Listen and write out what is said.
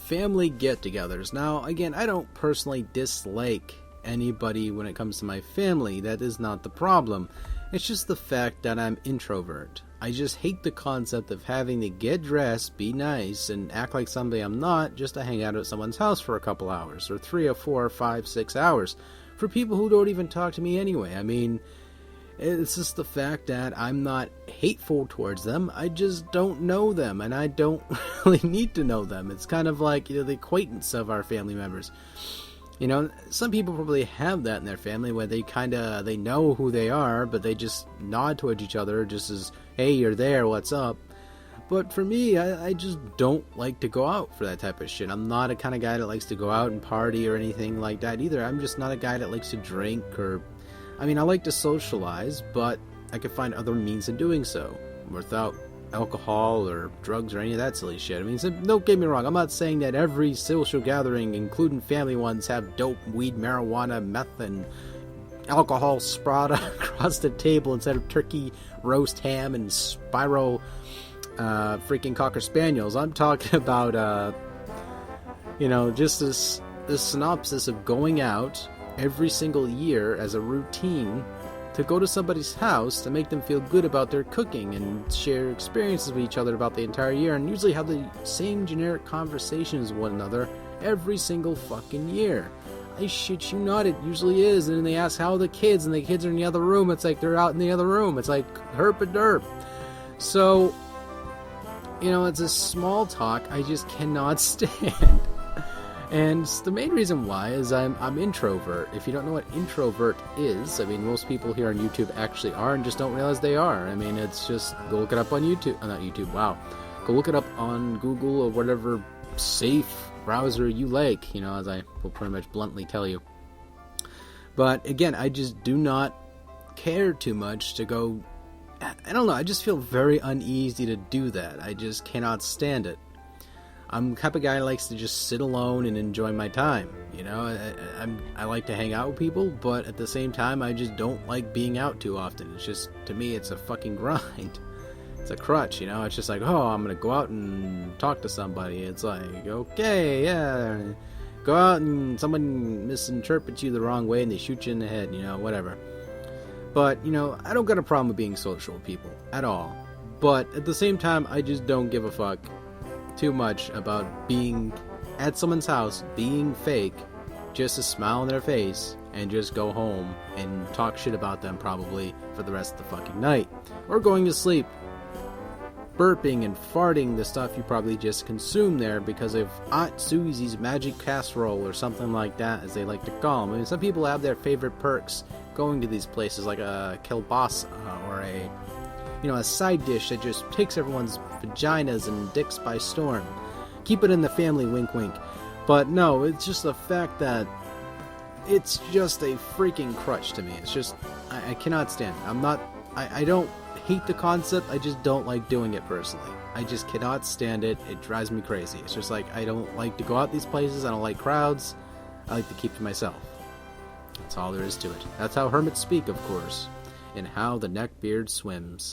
family get-togethers. Now, again, I don't personally dislike anybody when it comes to my family. That is not the problem. It's just the fact that I'm introvert. I just hate the concept of having to get dressed, be nice, and act like somebody I'm not just to hang out at someone's house for a couple hours, or 3 or 4 or 5, 6 hours, for people who don't even talk to me anyway. I mean, it's just the fact that I'm not hateful towards them, I just don't know them, and I don't really need to know them. It's kind of like, the acquaintance of our family members. Some people probably have that in their family where they know who they are, but they just nod towards each other just as, hey, you're there, what's up? But for me, I just don't like to go out for that type of shit. I'm not a kind of guy that likes to go out and party or anything like that either. I'm just not a guy that likes to drink I like to socialize, but I could find other means of doing so without alcohol or drugs or any of that silly shit. I mean, so don't get me wrong, I'm not saying that every social gathering, including family ones, have dope, weed, marijuana, meth, and alcohol sprout across the table instead of turkey, roast ham, and spiral freaking Cocker Spaniels. I'm talking about, just this synopsis of going out every single year as a routine to go to somebody's house to make them feel good about their cooking and share experiences with each other about the entire year, and usually have the same generic conversations with one another every single fucking year. I shit you not, it usually is. And then they ask how are the kids, and the kids are in the other room. It's like they're out in the other room. It's like herp a derp. So, it's a small talk I just cannot stand. And the main reason why is I'm introvert. If you don't know what introvert is, most people here on YouTube actually are and just don't realize they are. It's just, go look it up on YouTube. Not YouTube, wow. Go look it up on Google or whatever safe browser you like, as I will pretty much bluntly tell you. But again, I just do not care too much to go, I don't know, I just feel very uneasy to do that. I just cannot stand it. I'm the type of guy who likes to just sit alone and enjoy my time, I like to hang out with people, but at the same time, I just don't like being out too often. It's just, to me, it's a fucking grind. It's a crutch, it's just like, oh, I'm gonna go out and talk to somebody. It's like, okay, yeah, go out and someone misinterprets you the wrong way and they shoot you in the head, whatever. But, I don't got a problem with being social with people, at all. But at the same time, I just don't give a fuck too much about being at someone's house, being fake, just to smile on their face, and just go home and talk shit about them probably for the rest of the fucking night. Or going to sleep, burping and farting the stuff you probably just consumed there because of Aunt Susie's magic casserole or something like that, as they like to call them. Some people have their favorite perks going to these places, like a kielbasa or a side dish that just takes everyone's vaginas and dicks by storm. Keep it in the family, wink wink. But no, it's just the fact that it's just a freaking crutch to me. It's just, I cannot stand it. I don't hate the concept, I just don't like doing it personally. I just cannot stand it. It drives me crazy. It's just like, I don't like to go out these places, I don't like crowds, I like to keep to myself. That's all there is to it. That's how hermits speak, of course, and how the neckbeard swims.